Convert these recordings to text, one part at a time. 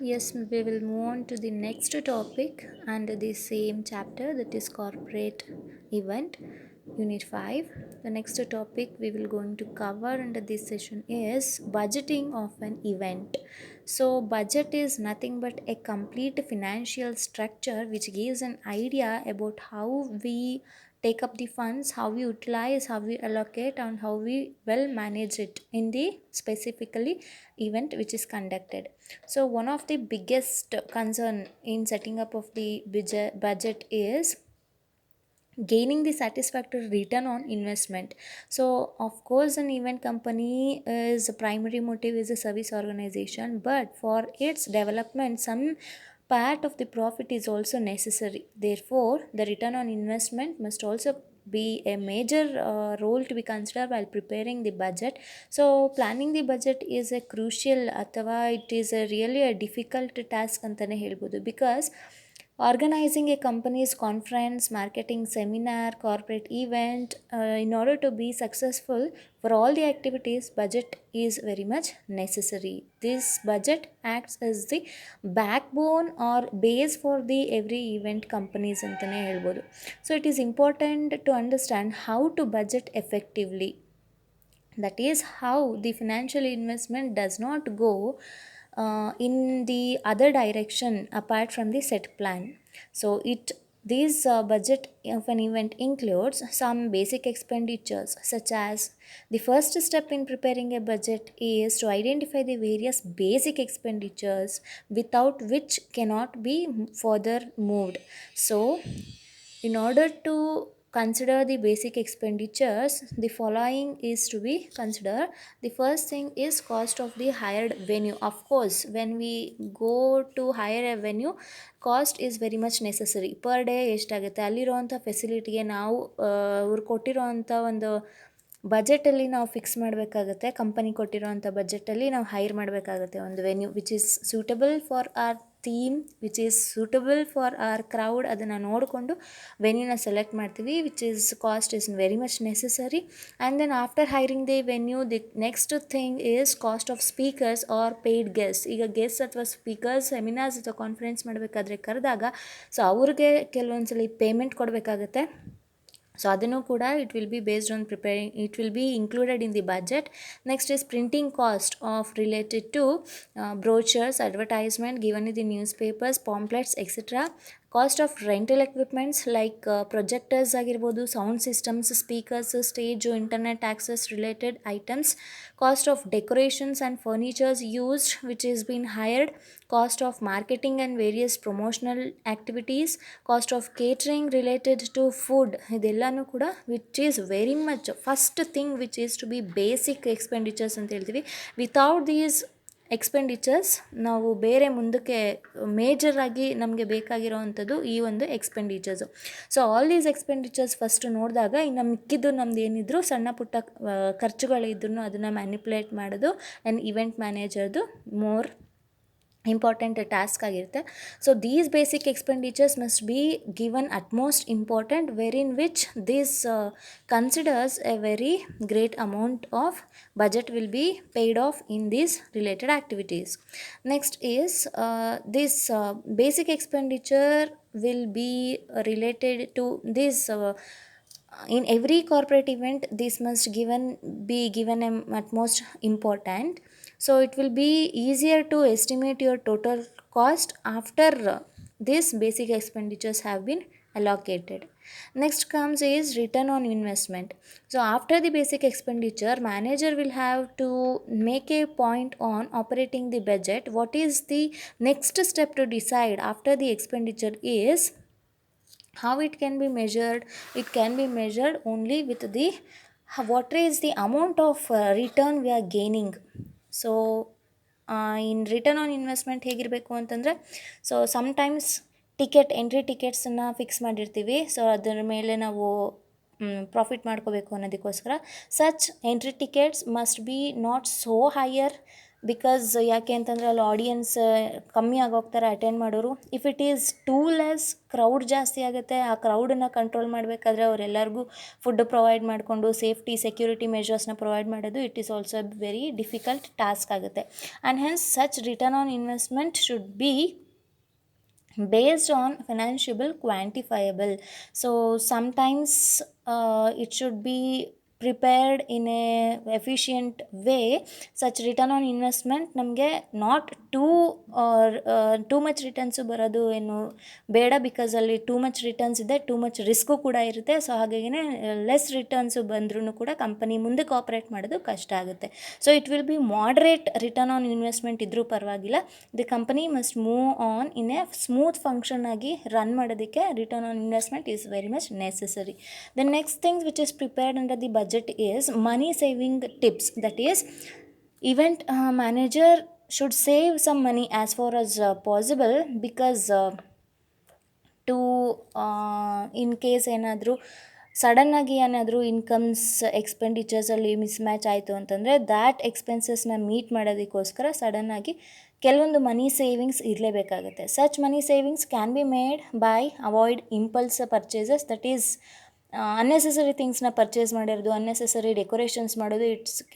Yes, we will move on to the next topic under the same chapter, that is corporate event, unit 5. The next topic we will going to cover under this session is budgeting of an event. So budget is nothing but a complete financial structure which gives an idea about how we take up the funds, how we utilize, how we allocate, and how we well manage it in the specifically event which is conducted. So one of the biggest concern in setting up of the budget is gaining the satisfactory return on investment. So of course an event company is primary motive is a service organization, but for its development some part of the profit is also necessary. Therefore the return on investment must also be a major role to be considered while preparing the budget. So planning the budget is a crucial ಅಥವಾ it is a really a difficult task ಅಂತಾನೆ ಹೇಳ್ಬೋದು, because organizing a company's conference, marketing seminar, corporate event, in order to be successful for all the activities, budget is very much necessary. This budget acts as the backbone or base for the every event companies antane helbodu. So it is important to understand how to budget effectively. That is how the financial investment does not go in the other direction apart from the set plan. So it this budget of an event includes some basic expenditures, such as the first step in preparing a budget is to identify the various basic expenditures without which cannot be further moved. So in order to consider the basic expenditures, the following is to be considered. The first thing is cost of the hired venue. Of course, when we go to hire a venue, cost is very much necessary. Per day ಎಷ್ಟಾಗುತ್ತೆ ಅಲ್ಲಿರೋವಂಥ ಫೆಸಿಲಿಟಿಗೆ ನಾವು ಅವ್ರು ಕೊಟ್ಟಿರೋವಂಥ ಒಂದು ಬಜೆಟಲ್ಲಿ ನಾವು fix ಮಾಡಬೇಕಾಗತ್ತೆ. Company ಕೊಟ್ಟಿರೋವಂಥ ಬಜೆಟಲ್ಲಿ ನಾವು hire ಮಾಡಬೇಕಾಗತ್ತೆ ಒಂದು venue which is suitable for our theme, which is suitable for our crowd. ಅದನ್ನು ನೋಡಿಕೊಂಡು ವೆನ್ಯೂನ ಸೆಲೆಕ್ಟ್ ಮಾಡ್ತೀವಿ, which is cost is very much necessary. And then after hiring the venue, the next thing is cost of speakers or paid guest. ಈಗ guest ಅಥವಾ speakers seminars ಅಥವಾ conference ಮಾಡಬೇಕಾದ್ರೆ ಕರೆದಾಗ so ಅವ್ರಿಗೆ ಕೆಲವೊಂದ್ಸಲಿ ಪೇಮೆಂಟ್ ಕೊಡಬೇಕಾಗತ್ತೆ. ಸೊ ಅದನ್ನು ಕೂಡ it will be based on preparing, it will be included in the budget. Next is printing cost of related to brochures, advertisement given in the news papers, pamphlets etcetera. Cost of rental equipments like projectors ಆಗಿರ್ಬೋದು, sound systems, speakers, stage, internet access related items. Cost of decorations and furnitures used which is been hired. Cost of marketing and various promotional activities. Cost of catering related to food. ಇದೆಲ್ಲನೂ ಕೂಡ which is very much first thing which is to be basic expenditures ಅಂತ ಹೇಳ್ತೀವಿ. Without these expenditures ನಾವು ಬೇರೆ ಮುಂದಕ್ಕೆ ಮೇಜರಾಗಿ ನಮಗೆ ಬೇಕಾಗಿರೋವಂಥದ್ದು ಈ ಒಂದು expenditures. So all these expenditures first ನೋಡಿದಾಗ ಇನ್ನು ಮಿಕ್ಕಿದ್ದು ನಮ್ದು ಏನಿದ್ರು ಸಣ್ಣ ಪುಟ್ಟ ಖರ್ಚುಗಳಿದ್ರು ಅದನ್ನು ಮ್ಯಾನಿಪುಲೇಟ್ ಮಾಡೋದು ಆ್ಯಂಡ್ ಇವೆಂಟ್ ಮ್ಯಾನೇಜರ್ದು ಮೋರ್ ಇಂಪಾರ್ಟೆಂಟ್ ಟಾಸ್ಕ್ ಆಗಿರುತ್ತೆ. So these basic expenditures must be given utmost important, where in which this considers a very great amount of budget will be paid off in these related activities. Next is this basic expenditure will be related to this in every corporate event. This must be given utmost important. So it will be easier to estimate your total cost after these basic expenditures have been allocated. Next comes is return on investment. So after the basic expenditure, manager will have to make a point on operating the budget. What is the next step to decide after the expenditure is how it can be measured. It can be measured only with the what is the amount of return we are gaining. So in return on investment ಹೇಗಿರಬೇಕು ಅಂತಂದರೆ, so sometimes entry ಟಿಕೆಟ್ಸನ್ನು fix ಮಾಡಿರ್ತೀವಿ. So ಅದರ ಮೇಲೆ ನಾವು profit ಮಾಡ್ಕೋಬೇಕು ಅನ್ನೋದಕ್ಕೋಸ್ಕರ such entry tickets must be not so higher because ಯಾಕೆ ಅಂತಂದರೆ ಅಲ್ಲಿ ಆಡಿಯನ್ಸ್ ಕಮ್ಮಿ ಆಗೋಗ್ತಾರೆ ಅಟೆಂಡ್ ಮಾಡೋರು. If it is too less, crowd ಜಾಸ್ತಿ ಆಗುತ್ತೆ. ಆ ಕ್ರೌಡನ್ನು ಕಂಟ್ರೋಲ್ ಮಾಡಬೇಕಾದ್ರೆ ಅವರೆಲ್ಲರಿಗೂ ಫುಡ್ ಪ್ರೊವೈಡ್ ಮಾಡಿಕೊಂಡು ಸೇಫ್ಟಿ ಸೆಕ್ಯೂರಿಟಿ ಮೆಷರ್ಸ್ನ ಪ್ರೊವೈಡ್ ಮಾಡೋದು it is also very difficult task ಆಗುತ್ತೆ. And hence such return on investment should B based on financiable quantifiable. So sometimes it should be prepared in a efficient way. Such return on investment ನಮಗೆ not too much returns ಬರೋದು ಏನು ಬೇಡ, because ಅಲ್ಲಿ too much returns ಇದೆ, too much risk ಕೂಡ ಇರುತ್ತೆ. So ಹಾಗಾಗಿ less returns ಬಂದ್ರೂ ಕೂಡ ಕಂಪನಿ ಮುಂದಕ್ಕೆ ಆಪ್ರೇಟ್ ಮಾಡೋದು ಕಷ್ಟ ಆಗುತ್ತೆ. So it will B moderate return on investment ಇದ್ರೂ ಪರವಾಗಿಲ್ಲ. The company must move on in a smooth function ಆಗಿ ರನ್ ಮಾಡೋದಕ್ಕೆ return on investment is very much necessary. The next things which is prepared under the budget is money saving tips. That is, event manager should save some money as far as possible, because to in case ಏನಾದರೂ ಸಡನ್ನಾಗಿ ಏನಾದರೂ incomes ಎಕ್ಸ್ಪೆಂಡಿಚರ್ಸಲ್ಲಿ mismatch ಆಯಿತು ಅಂತಂದರೆ that ಎಕ್ಸ್ಪೆನ್ಸಸ್ನ meet ಮಾಡೋದಕ್ಕೋಸ್ಕರ ಸಡನ್ನಾಗಿ ಕೆಲವೊಂದು money savings ಇರಲೇಬೇಕಾಗುತ್ತೆ. Such money savings can be made by avoid impulse purchases. That is unnecessary ಥಿಂಗ್ಸ್ನ ಪರ್ಚೇಸ್ ಮಾಡಿರೋದು, ಅನ್ನೆಸೆಸರಿ ಡೆಕೋರೇಷನ್ಸ್ ಮಾಡೋದು,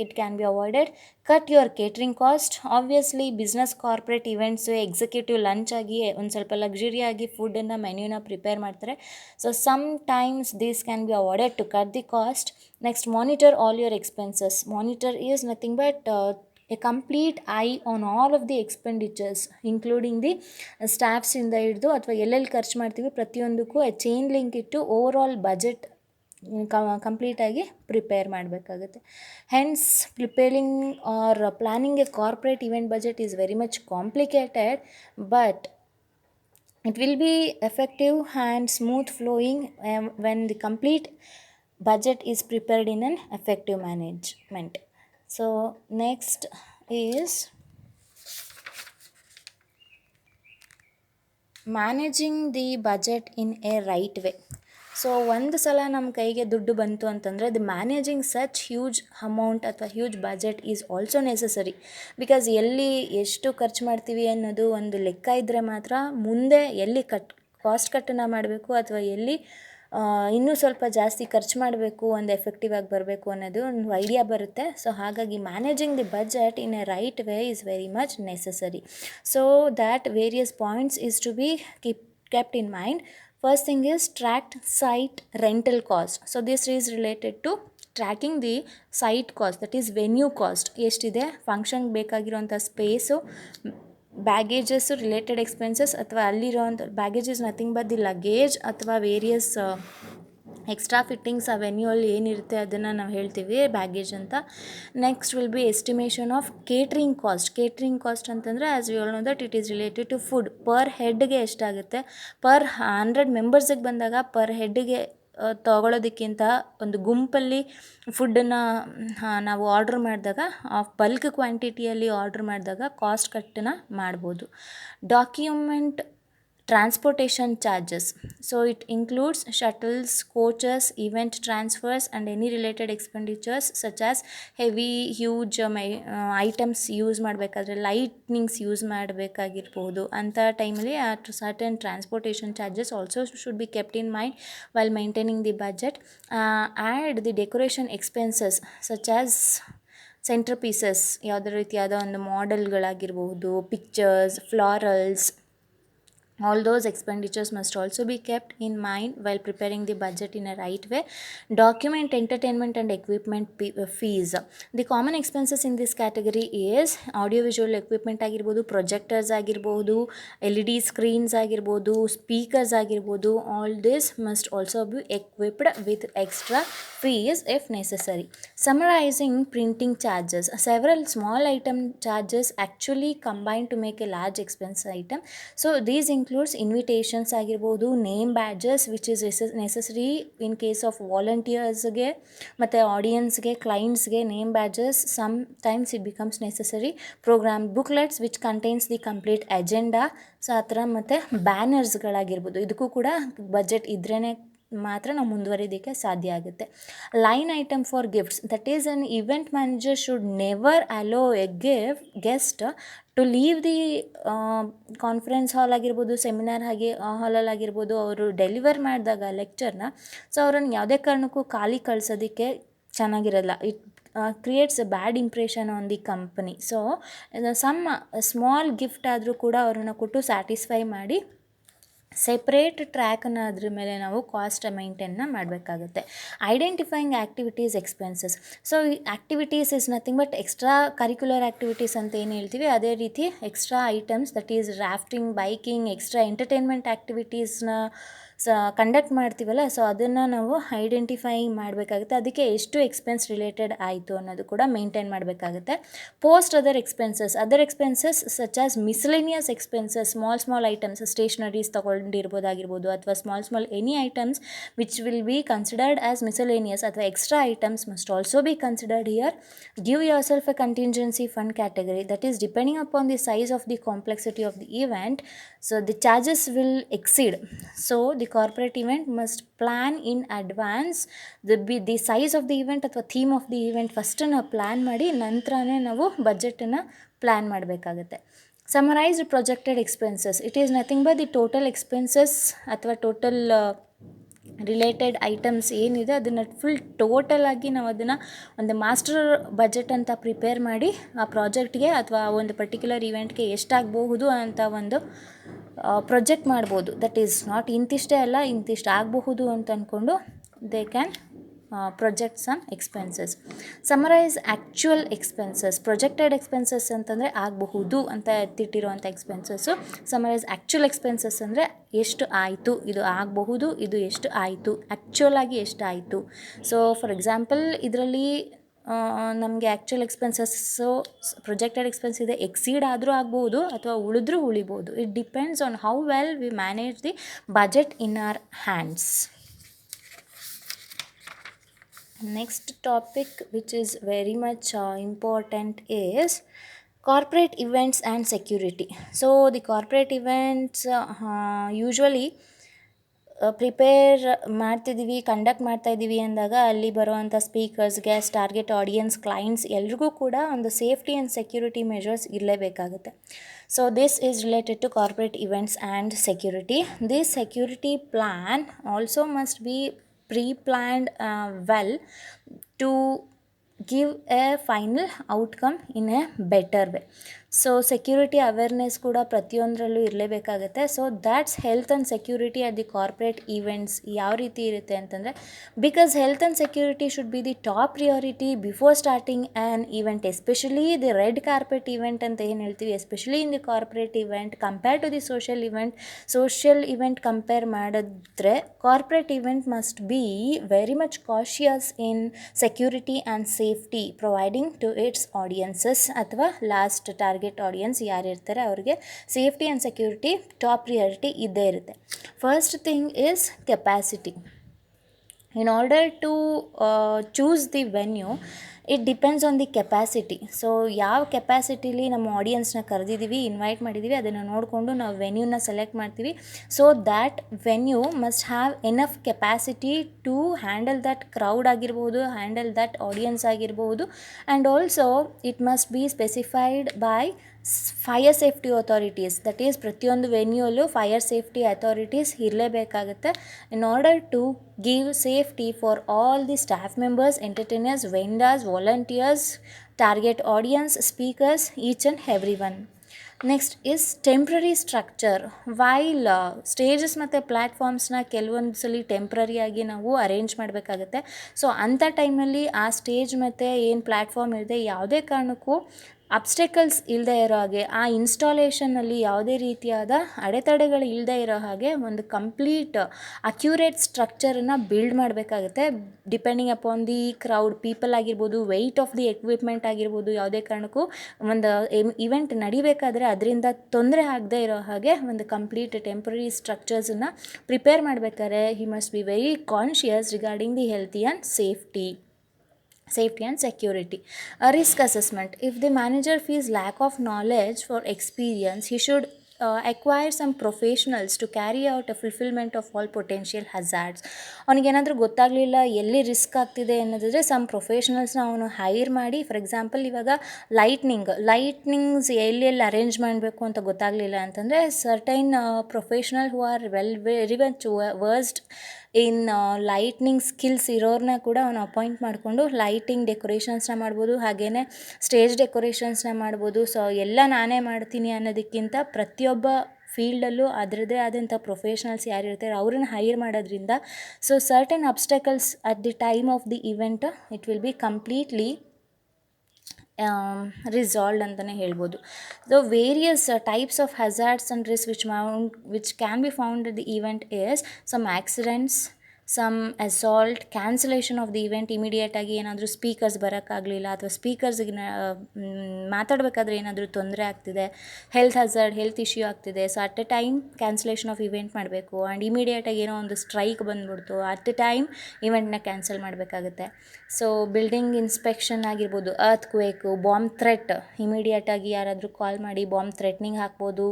it can be avoided. Cut your catering cost. Obviously business corporate events executive lunch ಆಗಿ ಒಂದು ಸ್ವಲ್ಪ ಲಕ್ಸುರಿಯಾಗಿ ಫುಡ್ಡನ್ನು ಮೆನ್ಯೂನ ಪ್ರಿಪೇರ್ ಮಾಡ್ತಾರೆ. So sometimes this can be avoided to cut the cost. Next, monitor all your expenses. Monitor is nothing but a complete eye on all of the expenditures, including the ಸ್ಟಾಫ್ಸಿಂದ ಹಿಡಿದು ಅಥವಾ ಎಲ್ಲೆಲ್ಲಿ ಖರ್ಚು ಮಾಡ್ತೀವಿ ಪ್ರತಿಯೊಂದಕ್ಕೂ chain link ಇಟ್ಟು over all budget ಕಂಪ್ಲೀಟಾಗಿ prepare ಮಾಡಬೇಕಾಗುತ್ತೆ. Hence preparing are planning A corporate event budget is very much complicated, but it will be effective and smooth flowing when the complete budget is prepared in an effective management. So next is managing the budget in a right way. So ಒಂದು ಸಲ ನಮ್ಮ ಕೈಗೆ ದುಡ್ಡು ಬಂತು ಅಂತಂದರೆ the managing such huge amount ಅಥವಾ huge budget is also necessary. Because ಎಲ್ಲಿ ಎಷ್ಟು ಖರ್ಚು ಮಾಡ್ತೀವಿ ಅನ್ನೋದು ಒಂದು ಲೆಕ್ಕ ಇದ್ದರೆ ಮಾತ್ರ ಮುಂದೆ ಎಲ್ಲಿ ಕಾಸ್ಟ್ ಕಟ್ಟನ್ನು ಮಾಡಬೇಕು ಅಥವಾ ಎಲ್ಲಿ ಇನ್ನೂ ಸ್ವಲ್ಪ ಜಾಸ್ತಿ ಖರ್ಚು ಮಾಡಬೇಕು, ಒಂದು ಎಫೆಕ್ಟಿವ್ ಆಗಿ ಬರಬೇಕು ಅನ್ನೋದು ಒಂದು ಐಡಿಯಾ ಬರುತ್ತೆ. ಸೊ ಹಾಗಾಗಿ managing the budget in a right way is very much necessary. So that various points is to be kept in mind. First thing is tracked site rental cost. So this is related to tracking the site cost, that is venue cost. ಎಷ್ಟಿದೆ ಫಂಕ್ಷನ್ಗೆ ಬೇಕಾಗಿರೋಂಥ space, baggages, related expenses ಅಥವಾ ಅಲ್ಲಿರೋಂಥ baggage is nothing but the luggage ಅಥವಾ various extra fittings ಆ ವೆನ್ಯೂಲ್ಲಿ ಏನಿರುತ್ತೆ ಅದನ್ನು ನಾವು ಹೇಳ್ತೀವಿ ಬ್ಯಾಗೇಜ್ ಅಂತ. Next will be estimation of catering cost. Catering cost ಅಂತಂದರೆ as we all know that it is related to food. Per ಹೆಡ್ಗೆ ಎಷ್ಟಾಗುತ್ತೆ, ಪರ್ 100 ಮೆಂಬರ್ಸಿಗೆ ಬಂದಾಗ ಪರ್ ಹೆಡ್ಗೆ ತೊಗೊಳೋದಕ್ಕಿಂತ ಒಂದು ಗುಂಪಲ್ಲಿ ಫುಡ್ಡನ್ನು ನಾವು ಆರ್ಡ್ರ್ ಮಾಡಿದಾಗ ಬಲ್ಕ್ ಕ್ವಾಂಟಿಟಿಯಲ್ಲಿ ಆರ್ಡ್ರ್ ಮಾಡಿದಾಗ ಕಾಸ್ಟ್ ಕಟ್ಟನ್ನು ಮಾಡ್ಬೋದು. Document transportation charges. So it includes shuttles, coaches, event transfers and any related expenditures such as heavy huge items use ಮಾಡಬೇಕಾದ್ರೆ ಲೈಟ್ನಿಂಗ್ಸ್ ಯೂಸ್ ಮಾಡಬೇಕಾಗಿರ್ಬೋದು. ಅಂಥ ಟೈಮಲ್ಲಿ certain transportation charges also should be kept in mind while maintaining the budget. Add the decoration expenses such as centre pieces, ಯಾವುದೇ ರೀತಿಯಾದ ಒಂದು ಮಾಡೆಲ್ಗಳಾಗಿರ್ಬೋದು, pictures, ಫ್ಲಾರಲ್ಸ್, all those expenditures must also be kept in mind while preparing the budget in a right way. Document entertainment and equipment fees. The common expenses in this category is audiovisual equipment ಆಗಿರ್ಬೋದು, projectors ಆಗಿರ್ಬೋದು, LED screens ಆಗಿರ್ಬೋದು, speakers ಆಗಿರ್ಬೋದು. All this must also be equipped with extra fees if necessary. Summarizing printing charges. Several small item charges actually combine to make a large expense item. So these includes invitations ಆಗಿರ್ಬೋದು, name badges which is necessary in case of ವಾಲಂಟಿಯರ್ಸ್ಗೆ ಮತ್ತು ಆಡಿಯನ್ಸ್ಗೆ, ಕ್ಲೈಂಟ್ಸ್ಗೆ name badges sometimes it becomes necessary. Programme booklets which contains the complete agenda, so ಆ ಥರ, ಮತ್ತು ಬ್ಯಾನರ್ಸ್ಗಳಾಗಿರ್ಬೋದು. ಇದಕ್ಕೂ ಕೂಡ ಬಜೆಟ್ ಇದ್ರೇ ಮಾತ್ರ ನಾವು ಮುಂದುವರಿಯೋದಕ್ಕೆ ಸಾಧ್ಯ ಆಗುತ್ತೆ. Line item for gifts, that is an event manager should never allow a guest to leave the conference hall ಆಗಿರ್ಬೋದು, ಸೆಮಿನಾರ್ ಹಾಲಲ್ಲಿ ಆಗಿರ್ಬೋದು, ಅವರು ಡೆಲಿವರ್ ಮಾಡಿದಾಗ ಲೆಕ್ಚರ್ನ, ಸೊ ಅವ್ರನ್ನ ಯಾವುದೇ ಕಾರಣಕ್ಕೂ ಖಾಲಿ ಕಳ್ಸೋದಕ್ಕೆ ಚೆನ್ನಾಗಿರಲ್ಲ. It creates a bad impression on the company. So some small gift ಆದರೂ ಕೂಡ ಅವ್ರನ್ನ ಕೊಟ್ಟು ಸ್ಯಾಟಿಸ್ಫೈ ಮಾಡಿ ಸೆಪ್ರೇಟ್ ಟ್ರ್ಯಾಕನ್ನು ಅದ್ರ ಮೇಲೆ ನಾವು ಕಾಸ್ಟ್ ಮೈಂಟೈನ್ನ ಮಾಡಬೇಕಾಗುತ್ತೆ. Identifying activities expenses. ಸೊ ಈ activities is nothing but extra curricular activities ಅಂತ ಏನು ಹೇಳ್ತೀವಿ, ಅದೇ ರೀತಿ extra items, that is rafting, biking, extra entertainment ಆ್ಯಕ್ಟಿವಿಟೀಸ್ನ ಕಂಡಕ್ಟ್ ಮಾಡ್ತೀವಲ್ಲ, ಸೊ ಅದನ್ನು ನಾವು ಐಡೆಂಟಿಫೈ ಮಾಡಬೇಕಾಗುತ್ತೆ. ಅದಕ್ಕೆ ಎಷ್ಟು ಎಕ್ಸ್ಪೆನ್ಸ್ ರಿಲೇಟೆಡ್ ಆಯಿತು ಅನ್ನೋದು ಕೂಡ ಮೇಂಟೈನ್ ಮಾಡಬೇಕಾಗುತ್ತೆ. Post other expenses such as miscellaneous expenses, small items, stationeries ತೊಗೊಂಡಿರ್ಬೋದಾಗಿರ್ಬೋದು, ಅಥವಾ small any items which will be considered as miscellaneous ಅಥವಾ extra items must also be considered here. Give yourself a contingency fund category, that is depending upon the size of the complexity of the event, so the charges will exceed. So the corporate event must plan in advance the size of the event ಅಥವಾ theme of the event first ನಾವು plan ಮಾಡಿ ನಂತರನೇ ನಾವು ಬಜೆಟನ್ನು plan ಮಾಡಬೇಕಾಗುತ್ತೆ. Summarised projected expenses, it is nothing but the total expenses ಅಥವಾ total related items ಏನಿದೆ ಅದನ್ನು full ಟೋಟಲಾಗಿ ನಾವು ಅದನ್ನು ಒಂದು ಮಾಸ್ಟರ್ ಬಜೆಟ್ ಅಂತ ಪ್ರಿಪೇರ್ ಮಾಡಿ ಆ ಪ್ರಾಜೆಕ್ಟ್ಗೆ ಅಥವಾ ಒಂದು ಪರ್ಟಿಕ್ಯುಲರ್ ಇವೆಂಟ್ಗೆ ಎಷ್ಟಾಗಬಹುದು ಅಂತ ಒಂದು ಪ್ರೊಜೆಕ್ಟ್ ಮಾಡ್ಬೋದು. ದಟ್ ಈಸ್ ನಾಟ್ ಇಂತಿಷ್ಟೇ ಅಲ್ಲ, ಇಂತಿಷ್ಟು ಆಗಬಹುದು ಅಂತ ಅಂದ್ಕೊಂಡು they can project some expenses. Summarise actual expenses. Projected expenses ಅಂತಂದರೆ ಆಗಬಹುದು ಅಂತ ಎತ್ತಿಟ್ಟಿರುವಂಥ ಎಕ್ಸ್ಪೆನ್ಸಸ್ಸು. ಸಮರೈಸ್ ಆ್ಯಕ್ಚುಯಲ್ ಎಕ್ಸ್ಪೆನ್ಸಸ್ ಅಂದರೆ ಎಷ್ಟು ಆಯಿತು, ಇದು ಆಗಬಹುದು, ಇದು ಎಷ್ಟು ಆಯಿತು, ಆ್ಯಕ್ಚುಯಲ್ ಆಗಿ ಎಷ್ಟು ಆಯಿತು. ಸೊ ಫಾರ್ ಎಕ್ಸಾಂಪಲ್ ಇದರಲ್ಲಿ ನಮಗೆ ಆ್ಯಕ್ಚುಯಲ್ ಎಕ್ಸ್ಪೆನ್ಸಸ್ಸು ಪ್ರೊಜೆಕ್ಟೆಡ್ ಎಕ್ಸ್ಪೆನ್ಸ್ ಇದೆ, ಎಕ್ಸೀಡ್ ಆದರೂ ಆಗ್ಬೋದು ಅಥವಾ ಉಳಿದ್ರೂ ಉಳಿಬೋದು. It depends on how well we manage the budget in our hands. Next topic which is very much important is corporate events and security. So the corporate events usually prepare ಮಾಡ್ತಿದ್ದೀವಿ, conduct ಮಾಡ್ತಾಯಿದ್ದೀವಿ ಅಂದಾಗ ಅಲ್ಲಿ ಬರುವಂಥ speakers, guest, target audience, clients ಎಲ್ರಿಗೂ ಕೂಡ ಒಂದು safety and security measures ಇರಲೇಬೇಕಾಗುತ್ತೆ. So this is related to corporate events and security. This security plan also must be pre-planned well to give a final outcome in a better way. So security awareness ಕೂಡ ಪ್ರತಿಯೊಂದರಲ್ಲೂ ಇರಲೇಬೇಕಾಗುತ್ತೆ. So that's health and security at the corporate events ಯಾವ ರೀತಿ ಇರುತ್ತೆ ಅಂತಂದರೆ, because health and security should be the top priority before starting an event, especially the red carpet event ಅಂತ ಏನು ಹೇಳ್ತೀವಿ, especially in the corporate event compare to the social event compare ಮಾಡಿದ್ರೆ corporate event must be very much cautious in security and safety providing to it's audiences ಅಥವಾ last target audience ಯಾರಿರ್ತಾರೆ ಅವ್ರಿಗೆ safety and security top priority ಇದ್ದೇ ಇರುತ್ತೆ. First thing is capacity. In order to choose the venue it depends on the capacity. So ಯಾವ ಕೆಪ್ಯಾಸಿಟಿಲಿ ನಮ್ಮ ಆಡಿಯನ್ಸ್ನ ಕರೆದಿದ್ದೀವಿ, invite ಮಾಡಿದ್ದೀವಿ, ಅದನ್ನು ನೋಡಿಕೊಂಡು ನಾವು ವೆನ್ಯೂನ ಸೆಲೆಕ್ಟ್ ಮಾಡ್ತೀವಿ. So that venue must have enough capacity to handle that crowd ಆಗಿರ್ಬೋದು, ಹ್ಯಾಂಡಲ್ ದಟ್ ಆಡಿಯನ್ಸ್ ಆಗಿರ್ಬೋದು. And also it must be specified by fire safety authorities. That is ಪ್ರತಿಯೊಂದು ವೆನ್ಯೂಲ್ಲೂ ಫೈರ್ ಸೇಫ್ಟಿ ಅಥಾರಿಟೀಸ್ ಇರಲೇಬೇಕಾಗುತ್ತೆ in order to give safety for all the staff members, entertainers, vendors, volunteers, target audience, speakers, each and every one. Next is temporary structure. While stages ಮತ್ತು ಪ್ಲ್ಯಾಟ್ಫಾರ್ಮ್ಸ್ನ ಕೆಲವೊಂದು ಸಲ ಟೆಂಪ್ರರಿಯಾಗಿ ನಾವು arrange ಮಾಡಬೇಕಾಗತ್ತೆ. So ಅಂಥ ಟೈಮಲ್ಲಿ ಆ ಸ್ಟೇಜ್ ಮತ್ತು ಏನು ಪ್ಲ್ಯಾಟ್ಫಾರ್ಮ್ ಇದೆ ಯಾವುದೇ ಕಾರಣಕ್ಕೂ ಅಬ್ಸ್ಟೆಕಲ್ಸ್ ಇಲ್ಲದೆ ಇರೋ ಹಾಗೆ, ಆ ಇನ್ಸ್ಟಾಲೇಷನಲ್ಲಿ ಯಾವುದೇ ರೀತಿಯಾದ ಅಡೆತಡೆಗಳು ಇಲ್ಲದೆ ಇರೋ ಹಾಗೆ ಒಂದು ಕಂಪ್ಲೀಟ್ ಅಕ್ಯುರೇಟ್ ಸ್ಟ್ರಕ್ಚರನ್ನು ಬಿಲ್ಡ್ ಮಾಡಬೇಕಾಗುತ್ತೆ. Depending upon the crowd people ಆಗಿರ್ಬೋದು, ವೆಯ್ಟ್ ಆಫ್ ದಿ ಎಕ್ವಿಪ್ಮೆಂಟ್ ಆಗಿರ್ಬೋದು, ಯಾವುದೇ ಕಾರಣಕ್ಕೂ ಒಂದು ಇವೆಂಟ್ ನಡಿಬೇಕಾದ್ರೆ ಅದರಿಂದ ತೊಂದರೆ ಆಗದೆ ಇರೋ ಹಾಗೆ ಒಂದು ಕಂಪ್ಲೀಟ್ ಟೆಂಪ್ರರಿ ಸ್ಟ್ರಕ್ಚರ್ಸನ್ನು ಪ್ರಿಪೇರ್ ಮಾಡಬೇಕಾದ್ರೆ he must be very conscious regarding the healthy and safety and security. A risk assessment. If the manager feels lack of knowledge or experience, he should acquire some professionals to carry out a fulfillment of all potential hazards. ಅವನಿಗೇನಾದರೂ ಗೊತ್ತಾಗಲಿಲ್ಲ ಎಲ್ಲಿ risk ಆಗ್ತಿದೆ ಅನ್ನೋದಿದ್ರೆ some ಪ್ರೊಫೆಷ್ನಲ್ಸ್ನ ಅವನು hire ಮಾಡಿ, for example ಇವಾಗ lightnings ಎಲ್ಲೆಲ್ಲಿ arrange ಮಾಡಬೇಕು ಅಂತ ಗೊತ್ತಾಗಲಿಲ್ಲ ಅಂತಂದರೆ certain professional who are very much versed in lightning skills ಇರೋರನ್ನ ಕೂಡ ಅವನು ಅಪಾಯಿಂಟ್ ಮಾಡಿಕೊಂಡು ಲೈಟಿಂಗ್ ಡೆಕೋರೇಷನ್ಸ್ನ ಮಾಡ್ಬೋದು, ಹಾಗೆಯೇ ಸ್ಟೇಜ್ ಡೆಕೋರೇಷನ್ಸ್ನ ಮಾಡ್ಬೋದು. ಸೊ ಎಲ್ಲ ನಾನೇ ಮಾಡ್ತೀನಿ ಅನ್ನೋದಕ್ಕಿಂತ ಪ್ರತಿಯೊಬ್ಬ ಫೀಲ್ಡಲ್ಲೂ ಅದರದ್ದೇ ಆದಂಥ ಪ್ರೊಫೆಷ್ನಲ್ಸ್ ಯಾರಿರ್ತಾರೆ ಅವ್ರನ್ನ ಹೈರ್ ಮಾಡೋದ್ರಿಂದ so certain obstacles at the time of the event it will be completely resolved ಅಂತಲೇ ಹೇಳ್ಬೋದು. So various types of hazards and risk which can be found the event is some accidents, some assault, cancellation of the event, ಇಮಿಡಿಯೇಟಾಗಿ ಏನಾದರೂ speakers ಬರೋಕ್ಕಾಗಲಿಲ್ಲ ಅಥವಾ ಸ್ಪೀಕರ್ಸ್ಗೆ ಮಾತಾಡಬೇಕಾದ್ರೆ ಏನಾದರೂ ತೊಂದರೆ ಆಗ್ತಿದೆ, health issue ಆಗ್ತಿದೆ, so at A time cancellation of event ಮಾಡಬೇಕು. And ಇಮಿಡಿಯೇಟಾಗಿ ಏನೋ ಒಂದು ಸ್ಟ್ರೈಕ್ ಬಂದ್ಬಿಡ್ತು, ಅಟ್ ಎ ಟೈಮ್ ಇವೆಂಟ್ನ ಕ್ಯಾನ್ಸಲ್ ಮಾಡಬೇಕಾಗುತ್ತೆ. ಸೊ ಬಿಲ್ಡಿಂಗ್ ಇನ್ಸ್ಪೆಕ್ಷನ್ ಆಗಿರ್ಬೋದು, ಅರ್ತ್ ಕ್ವೇಕು, ಬಾಂಬ್ ಥ್ರೆಟ್, ಇಮಿಡಿಯೇಟಾಗಿ ಯಾರಾದರೂ ಕಾಲ್ ಮಾಡಿ ಬಾಂಬ್ ಥ್ರೆಟ್ನಿಂಗ್ ಹಾಕ್ಬೋದು.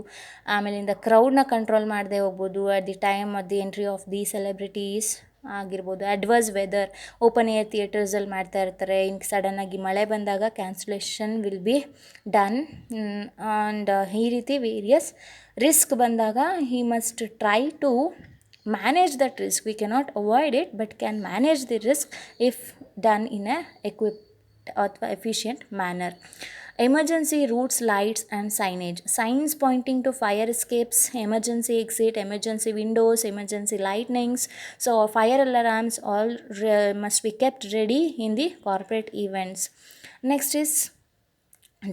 ಆಮೇಲಿಂದ ಕ್ರೌಡ್ನ ಕಂಟ್ರೋಲ್ ಮಾಡದೆ ಹೋಗ್ಬೋದು at the time of the entry of the celebrities ಆಗಿರ್ಬೋದು. ಅಡ್ವರ್ಸ್ ವೆದರ್, ಓಪನ್ ಏರ್ ಥಿಯೇಟರ್ಸಲ್ಲಿ ಮಾಡ್ತಾ ಇರ್ತಾರೆ, ಹಿಂಗೆ ಸಡನ್ನಾಗಿ ಮಳೆ ಬಂದಾಗ cancellation will be done. And ಈ ರೀತಿ ವೇರಿಯಸ್ ರಿಸ್ಕ್ ಬಂದಾಗ he must try to manage that risk. We cannot avoid it but can manage the risk if done in a equipped or efficient manner. Emergency routes, lights and signage. Signs pointing to fire escapes, emergency exit, emergency windows, emergency lightnings. So fire alarms all must be kept ready in the corporate events. Next is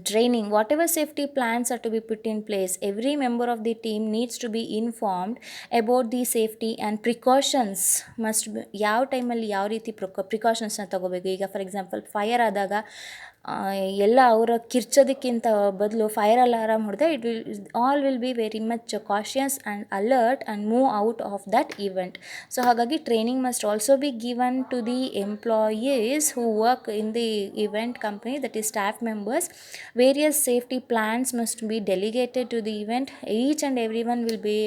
training. Whatever safety plans are to be put in place, every member of the team needs to be informed about the safety and precautions must be ಯಾವ ಟೈಮಲ್ಲಿ ಯಾವ ರೀತಿ ಪ್ರಿಕಾಷನ್ಸ್ನ ತಗೋಬೇಕು. ಈಗ for example fire ಆದಾಗ ಎಲ್ಲ ಅವರ ಕಿರ್ಚೋದಕ್ಕಿಂತ ಬದಲು ಫೈರ್ ಅಲಾರಾಮ್ ಹೊಡೆದ್ರೆ all will be very much cautious and alert and move out of that event. So ಹಾಗಾಗಿ training must also be given to the employees who work in the event company, that is staff members. Various safety plans must be delegated to the event. Each and everyone will be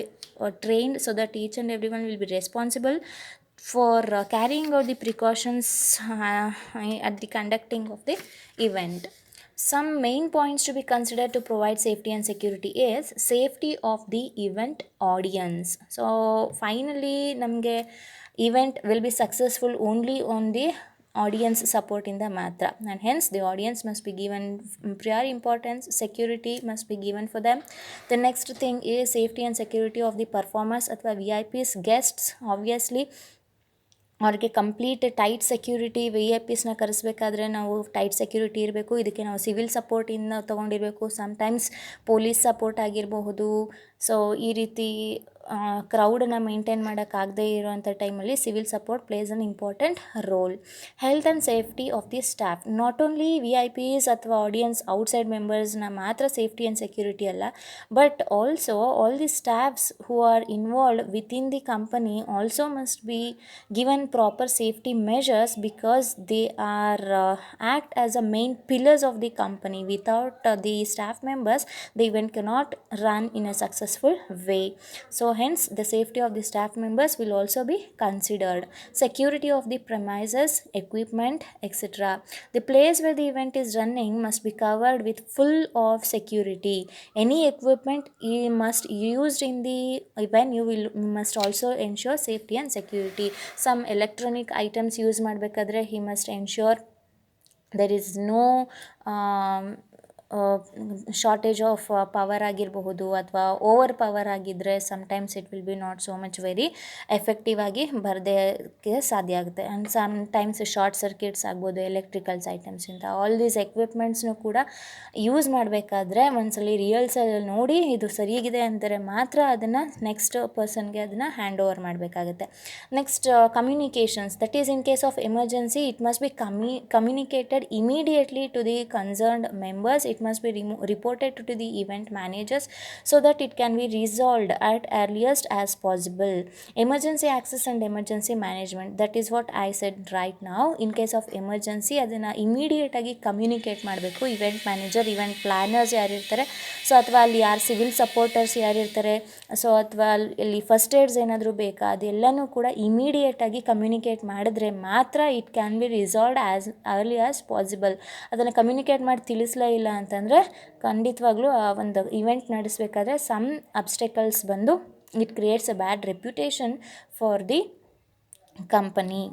trained so that each and everyone will be responsible for carrying out the precautions at the conducting of the event. Some main points to be considered to provide safety and security is safety of the event audience. So finally ನಮಗೆ event will be successful only on the audience support in the matra, and hence the audience must be given prior importance. Security must be given for them. The next thing is safety and security of the performers ಅಥವಾ VIPs, guests. Obviously ಅವ್ರಿಗೆ complete tight security, VIP ಸ್ನ ಕರೆಸ್ಬೇಕಾದ್ರೆ ನಾವು tight security ಇರಬೇಕು. ಇದಕ್ಕೆ ನಾವು civil ಸಪೋರ್ಟಿಂದ ತೊಗೊಂಡಿರಬೇಕು, sometimes police support ಆಗಿರಬಹುದು. So ಈ ರೀತಿ ಕ್ರೌಡನ್ನು maintain ಮಾಡೋಕ್ಕಾಗದೇ ಇರೋವಂಥ ಟೈಮಲ್ಲಿ civil support plays an important role. Health and safety of the staff, not only VIPs ಅಥವಾ ಆಡಿಯನ್ಸ್ ಔಟ್ಸೈಡ್ ಮೆಂಬರ್ಸ್ನ ಮಾತ್ರ ಸೇಫ್ಟಿ ಆ್ಯಂಡ್ ಸೆಕ್ಯೂರಿಟಿ ಅಲ್ಲ, but also all the staffs who are involved within the company also must be given proper safety measures because they are act as a main pillars of the company. Without the staff members the event cannot run in a successful way. So hence the safety of the staff members will also be considered. Security of the premises, equipment, etc. The place where the event is running must be covered with full of security. Any equipment must used in the event you must also ensure safety and security. Some electronic items use ಮಾಡಬೇಕಾದ್ರೆ he must ensure there is no shortage of power ಆಗಿರಬಹುದು ಅಥವಾ over power ಆಗಿದ್ದರೆ sometimes it will B not so much very effective ಆಗಿ ಬರೋದಕ್ಕೆ ಸಾಧ್ಯ ಆಗುತ್ತೆ. And sometimes short circuits ಆಗ್ಬೋದು electricals ಐಟಮ್ಸಿಂದ. All these ಎಕ್ವಿಪ್ಮೆಂಟ್ಸ್ನು ಕೂಡ ಯೂಸ್ ಮಾಡಬೇಕಾದ್ರೆ ಒಂದ್ಸಲಿ ರಿಯಲ್ಸಲ್ಲಿ ನೋಡಿ ಇದು ಸರಿಯಾಗಿದೆ ಅಂದರೆ ಮಾತ್ರ ಅದನ್ನು ನೆಕ್ಸ್ಟ್ ಪರ್ಸನ್ಗೆ ಅದನ್ನು ಹ್ಯಾಂಡ್ ಓವರ್ ಮಾಡಬೇಕಾಗುತ್ತೆ. Next communications, that is in case of emergency it must B communicated immediately to the concerned members. It must be reported to the event managers so that it can be resolved at earliest as possible. Emergency access and emergency management, that is what I said right now. In case of emergency ಅದನ್ನು ಇಮಿಡಿಯೇಟಾಗಿ communicate ಮಾಡಬೇಕು event manager, event ಪ್ಲ್ಯಾನರ್ಸ್ ಯಾರಿರ್ತಾರೆ, so ಅಥವಾ ಅಲ್ಲಿ ಯಾರು civil supporters ಯಾರಿರ್ತಾರೆ, so ಅಥವಾ ಇಲ್ಲಿ ಫಸ್ಟ್ ಏಡ್ಸ್ ಏನಾದರೂ ಬೇಕಾ, ಅದೆಲ್ಲನೂ ಕೂಡ ಇಮಿಡಿಯೇಟಾಗಿ ಕಮ್ಯುನಿಕೇಟ್ ಮಾಡಿದ್ರೆ ಮಾತ್ರ it can B resolved as early as possible. ಅದನ್ನು ಕಮ್ಯುನಿಕೇಟ್ ಮಾಡಿ ತಿಳಿಸಲೇ ಇಲ್ಲ ಅಂತಂದರೆ ಖಂಡಿತವಾಗ್ಲೂ ಆ ಒಂದು ಇವೆಂಟ್ ನಡೆಸಬೇಕಾದ್ರೆ ಸಮ್ ಅಬ್ಸ್ಟೆಕಲ್ಸ್ ಬಂದು it creates a bad reputation for the company.